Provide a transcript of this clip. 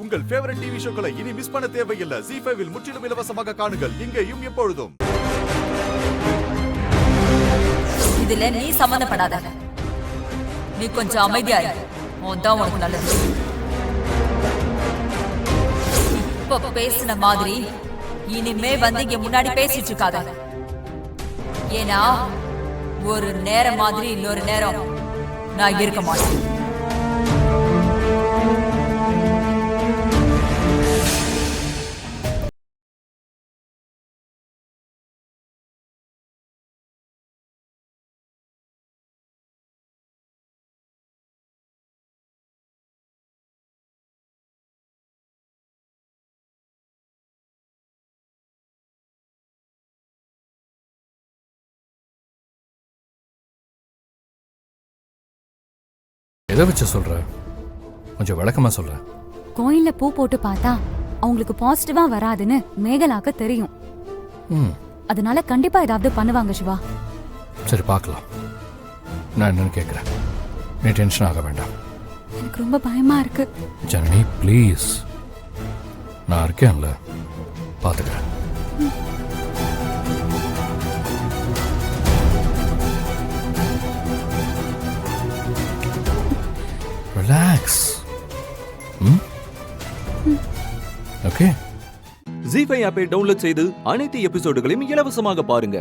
உங்கள் favourite TV ஷோக்களை இனி miss பண்ண தேவையில்லை. ZEE5 இல் முற்றிலும் இலவசமாக காணுங்கள். இங்கேயும் எப்பொழுதும். இதுல நீ சம்பந்தப்படாத. நீ கொஞ்சம் அமைதியா இரு. அதான் உனக்கு நல்லது. இப்ப பேசின மாதிரி இனிமே வந்து இங்க முன்னாடி பேசிட்டு இருக்காத. ஏன்னா ஒரு நேரம் மாதிரி இன்னொரு நேரம் நான் இருக்க மாட்டேன். எதை வச்சு சொல்ற? கொஞ்சம் விளக்கமா சொல்ற. கோயில்ல பூ போட்டு பார்த்தா அவங்களுக்கு பாசிட்டிவா வராதுன்னு மேகலாக்க தெரியும். அதனால கண்டிப்பா ஏதாவது பண்ணுவாங்க சிவா. சரி பார்க்கலாம். நான் என்னன்னு கேட்கிறேன். நீ டென்ஷன் ஆக வேண்டாம். எனக்கு ரொம்ப பயமா இருக்கு. ஜனனி ப்ளீஸ், நான் இருக்கேன்ல, பாத்துக்கிறேன். ரிலாக்ஸ். ஓகே. ZEE5 ஆப்பை டவுன்லோட் செய்து அனைத்து எபிசோடுகளையும் இலவசமாக பாருங்க.